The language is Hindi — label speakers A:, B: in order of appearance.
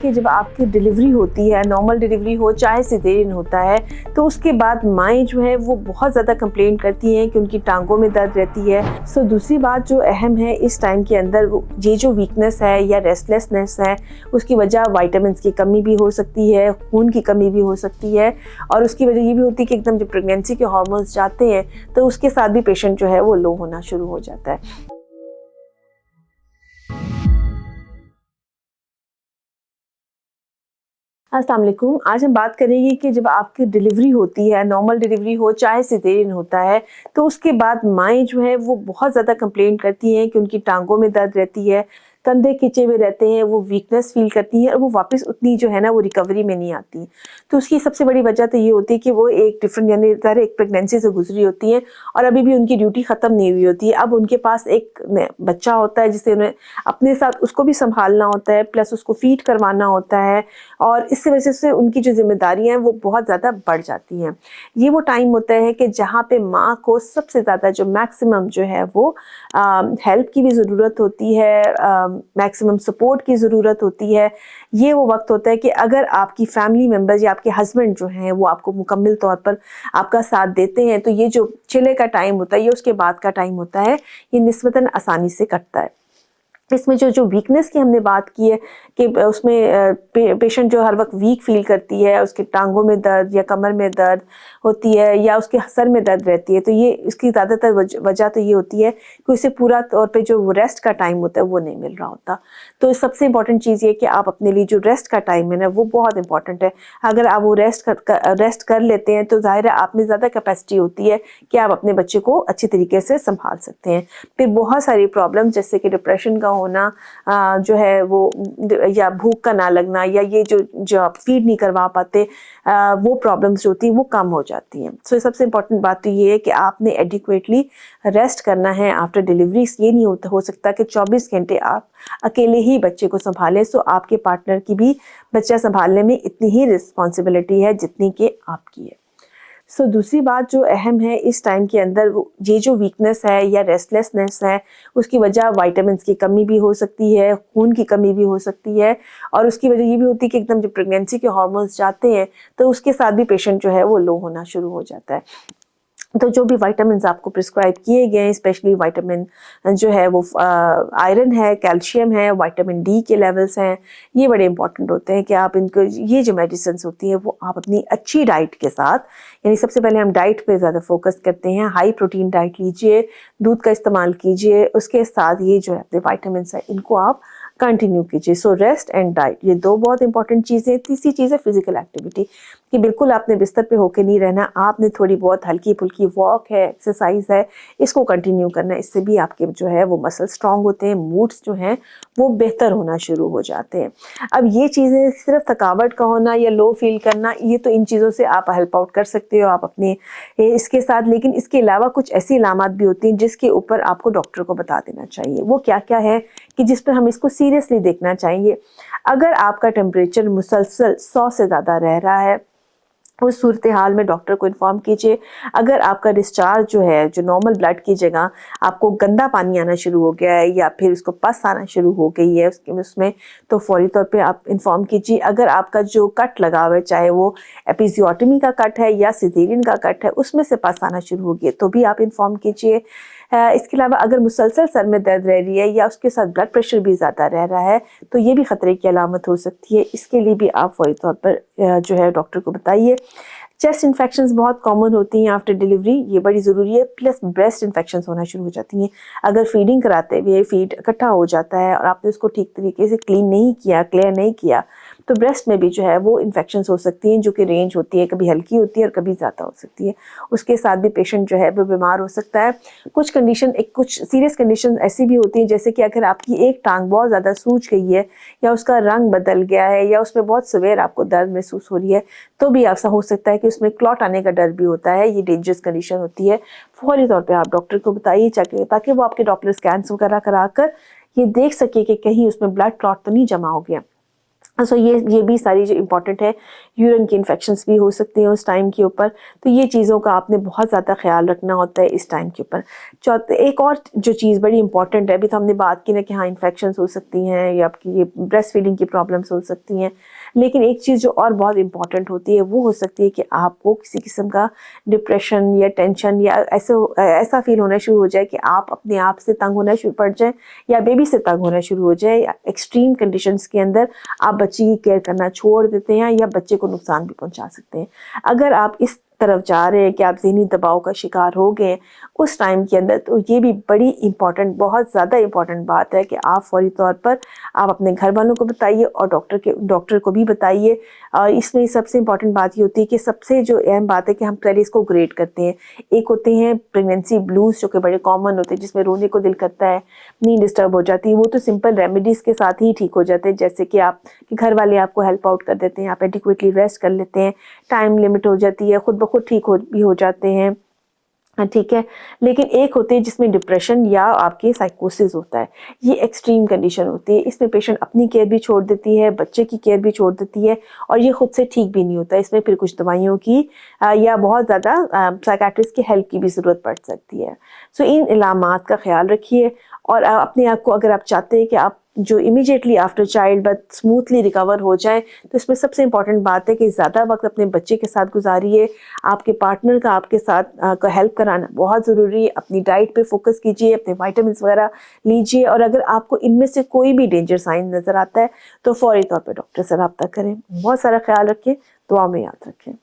A: कि जब आपकी डिलीवरी होती है, नॉर्मल डिलीवरी हो चाहे सिजेरियन होता है, तो उसके बाद माएँ जो है वो बहुत ज़्यादा कंप्लेन करती हैं कि उनकी टांगों में दर्द रहती है। सो दूसरी बात जो अहम है इस टाइम के अंदर, ये जो वीकनेस है या रेस्टलेसनेस है, उसकी वजह विटामिन्स की कमी भी हो सकती है, खून की कमी भी हो सकती है, और उसकी वजह ये भी होती है कि एकदम जब प्रेगनेंसी के हार्मोन्स जाते हैं तो उसके साथ भी पेशेंट जो है वो लो होना शुरू हो जाता है। अस्सलाम वालेकुम। आज हम बात करेंगे कि जब आपकी डिलीवरी होती है, नॉर्मल डिलीवरी हो चाहे सिजेरियन होता है, तो उसके बाद माएँ जो है वो बहुत ज़्यादा कंप्लेन करती हैं कि उनकी टांगों में दर्द रहती है, कंधे खिंचे हुए रहते हैं, वो वीकनेस फ़ील करती हैं और वो वापस उतनी जो है ना वो रिकवरी में नहीं आती। तो उसकी सबसे बड़ी वजह तो ये होती है कि वो एक डिफरेंट यानी ज़ाहिर एक प्रेगनेंसी से गुज़री होती हैं और अभी भी उनकी ड्यूटी ख़त्म नहीं हुई होती है। अब उनके पास एक बच्चा होता है जिसे उन्हें अपने साथ उसको भी सँभालना होता है, प्लस उसको फ़ीड करवाना होता है, और इस वजह से उनकी जो ज़िम्मेदारियाँ हैं वो बहुत ज़्यादा बढ़ जाती हैं। ये वो टाइम होता है कि जहाँ पे माँ को सबसे ज़्यादा जो मैक्सिमम जो है वो हेल्प की भी ज़रूरत होती है, मैक्सिमम सपोर्ट की ज़रूरत होती है। ये वो वक्त होता है कि अगर आपकी फैमिली मेम्बर्स या आपके हस्बैंड जो हैं वो आपको मुकम्मल तौर पर आपका साथ देते हैं, तो ये जो चिले का टाइम होता है, ये उसके बाद का टाइम होता है, ये निस्बतन आसानी से कटता है। इसमें जो वीकनेस की हमने बात की है कि उसमें पेशेंट जो हर वक्त वीक फील करती है, उसके टांगों में दर्द या कमर में दर्द होती है या उसके सर में दर्द रहती है, तो ये इसकी ज़्यादातर वजह तो ये होती है कि उसे पूरा तौर पे जो रेस्ट का टाइम होता है वो नहीं मिल रहा होता। तो सबसे इम्पॉर्टेंट चीज़ ये कि आप अपने लिए जो रेस्ट का टाइम है ना वो बहुत इंपॉर्टेंट है। अगर आप वो रेस्ट कर लेते हैं तो ज़ाहिर है आप में ज़्यादा कैपेसिटी होती है कि आप अपने बच्चे को अच्छी तरीके से संभाल सकते हैं। फिर बहुत सारी प्रॉब्लम जैसे कि डिप्रेशन का होना, जो है वो, या भूख का ना लगना, या ये जो आप फीड नहीं करवा पाते, वो प्रॉब्लम्स जो होती हैं वो कम हो जाती हैं। सो सबसे इम्पॉर्टेंट बात तो ये है कि आपने एडिक्वेटली रेस्ट करना है आफ्टर डिलीवरी। ये नहीं हो सकता कि 24 घंटे आप अकेले ही बच्चे को संभालें। सो आपके पार्टनर की भी बच्चा संभालने में इतनी ही रिस्पॉन्सिबिलिटी है जितनी कि आपकी है। सो दूसरी बात जो अहम है इस टाइम के अंदर, ये जो वीकनेस है या रेस्टलेसनेस है, उसकी वजह विटामिन्स की कमी भी हो सकती है, खून की कमी भी हो सकती है, और उसकी वजह ये भी होती है कि एकदम जब प्रेगनेंसी के हार्मोन्स जाते हैं तो उसके साथ भी पेशेंट जो है वो लो होना शुरू हो जाता है। तो जो भी विटामिन्स आपको प्रिस्क्राइब किए गए हैं, स्पेशली विटामिन जो है वो आयरन है, कैल्शियम है, विटामिन डी के लेवल्स हैं, ये बड़े इंपॉर्टेंट होते हैं कि आप इनको, ये जो मेडिसिन होती हैं वो आप अपनी अच्छी डाइट के साथ, यानी सबसे पहले हम डाइट पे ज़्यादा फोकस करते हैं, हाई प्रोटीन डाइट लीजिए, दूध का इस्तेमाल कीजिए, उसके साथ ये जो है अपने विटामिन्स हैं इनको आप कंटिन्यू कीजिए। सो रेस्ट एंड डाइट, ये दो बहुत इंपॉर्टेंट चीज़ें। तीसरी चीज़ है फिजिकल एक्टिविटी, कि बिल्कुल आपने बिस्तर पे होके नहीं रहना, आपने थोड़ी बहुत हल्की फुल्की वॉक है, एक्सरसाइज है, इसको कंटिन्यू करना है। इससे भी आपके जो है वो मसल स्ट्रांग होते हैं, मूड्स जो हैं वो बेहतर होना शुरू हो जाते हैं। अब ये चीज़ें सिर्फ थकावट का होना या लो फील करना, ये तो इन चीज़ों से आप हेल्प आउट कर सकते हो आप अपने इसके साथ, लेकिन इसके अलावा कुछ ऐसी अलामत भी होती हैं जिसके ऊपर आपको डॉक्टर को बता देना चाहिए। वो क्या क्या है कि जिस पर हम इसको सीरियसली देखना चाहिए। अगर आपका टेम्परेचर मुसलसल 100 से ज़्यादा रह रहा है, उस सूरत हाल में डॉक्टर को इन्फॉर्म कीजिए। अगर आपका डिस्चार्ज जो है, जो नॉर्मल ब्लड की जगह आपको गंदा पानी आना शुरू हो गया है या फिर उसको पस आना शुरू हो गई है उसमें, तो फौरी तौर पे आप इन्फॉर्म कीजिए। अगर आपका जो कट लगा हुआ है, चाहे वो एपिजियोटमी का कट है या सिजेरियन का कट है, उसमें से पस आना शुरू हो गया तो भी आप इन्फॉर्म कीजिए। इसके अलावा अगर मुसलसल सर में दर्द रह रही है या उसके साथ ब्लड प्रेशर भी ज़्यादा रह रहा है, तो ये भी ख़तरे की अलामत हो सकती है। इसके लिए भी आप फौरी तौर पर जो है डॉक्टर को बताइए। चेस्ट इन्फेक्शंस बहुत कॉमन होती हैं आफ्टर डिलीवरी, ये बड़ी ज़रूरी है। प्लस ब्रेस्ट इन्फेक्शंस होना शुरू हो जाती हैं। अगर फीडिंग कराते हुए फीड इकट्ठा हो जाता है और आपने उसको ठीक तरीके से क्लीन नहीं किया, क्लियर नहीं किया, तो ब्रेस्ट में भी जो है वो इन्फेक्शंस हो सकती हैं, जो कि रेंज होती है, कभी हल्की होती है और कभी ज़्यादा हो सकती है। उसके साथ भी पेशेंट जो है वो बीमार हो सकता है। कुछ सीरियस कंडीशन ऐसी भी होती हैं, जैसे कि अगर आपकी एक टांग बहुत ज़्यादा सूज गई है या उसका रंग बदल गया है या उसमें बहुत सवेर आपको दर्द महसूस हो रही है, तो भी ऐसा हो सकता है कि उसमें क्लॉट आने का डर भी होता है। ये डेंजरस कंडीशन होती है। फौरी तौर पे आप डॉक्टर को बताइए ताकि वो आपके डॉपलर स्कैन्स वगैरह कराकर ये देख सके कि कहीं उसमें ब्लड क्लॉट तो नहीं जमा हो गया। सो ये भी सारी जो इम्पॉर्टेंट है। यूरिन की इन्फेक्शंस भी हो सकती हैं उस टाइम के ऊपर, तो ये चीज़ों का आपने बहुत ज़्यादा ख्याल रखना होता है इस टाइम के ऊपर। एक और जो चीज़ बड़ी इंपॉर्टेंट है, अभी तो हमने बात की ना कि हाँ इन्फेक्शंस हो सकती हैं या आपकी ये ब्रेस्ट फीडिंग की प्रॉब्लम्स हो सकती हैं, लेकिन एक चीज़ जो और बहुत इंपॉर्टेंट होती है वो हो सकती है कि आपको किसी किस्म का डिप्रेशन या टेंशन या ऐसा फील होना शुरू हो जाए कि आप अपने आप से तंग होना शुरू पड़ जाए या बेबी से तंग होना शुरू हो जाए, या एक्सट्रीम कंडीशंस के अंदर आप बच्चे की केयर करना छोड़ देते हैं या बच्चे को नुकसान भी पहुंचा सकते हैं। अगर आप इस तरफ जा रहे हैं कि आप ज़हनी दबाव का शिकार हो गए उस टाइम के अंदर, तो ये भी बड़ी इंपॉर्टेंट, बहुत ज़्यादा इंपॉर्टेंट बात है कि आप फौरी तौर पर आप अपने घर वालों को बताइए और डॉक्टर को भी बताइए। इसमें सबसे इंपॉर्टेंट बात ये होती है कि सबसे जो अहम बात है कि हम पहले इसको ग्रेड करते हैं। एक होते हैं प्रेगनेंसी ब्लूज जो कि बड़े कॉमन होते हैं, जिसमें रोने को दिल करता है, नींद डिस्टर्ब हो जाती है, वो तो सिंपल रेमेडीज़ के साथ ही ठीक हो जाते हैं, जैसे कि आप कि घर वाले आपको हेल्प आउट कर देते हैं, आप एडिक्वेटली रेस्ट कर लेते हैं, टाइम लिमिट हो जाती है, खुद ब खुद ठीक हो जाते हैं, ठीक है। लेकिन एक होती है जिसमें डिप्रेशन या आपके साइकोसिस होता है, ये एक्सट्रीम कंडीशन होती है। इसमें पेशेंट अपनी केयर भी छोड़ देती है, बच्चे की केयर भी छोड़ देती है और ये खुद से ठीक भी नहीं होता। इसमें फिर कुछ दवाइयों की या बहुत ज़्यादा साइकेट्रिस्ट की हेल्प की भी ज़रूरत पड़ सकती है। सो इन इलामात का ख्याल रखिए और अपने आप को, अगर आप चाहते हैं कि आप जो immediately after child birth smoothly recover हो जाए, तो इसमें सबसे इंपॉर्टेंट बात है कि ज़्यादा वक्त अपने बच्चे के साथ गुजारिए। आपके पार्टनर का आपके साथ का हेल्प कराना बहुत ज़रूरी है। अपनी डाइट पे फोकस कीजिए, अपने विटामिन्स वगैरह लीजिए और अगर आपको इनमें से कोई भी डेंजर साइन नज़र आता है तो फौरी तौर पे डॉक्टर से रब्ता करें। बहुत सारा ख्याल रखें, दुआ में याद रखें।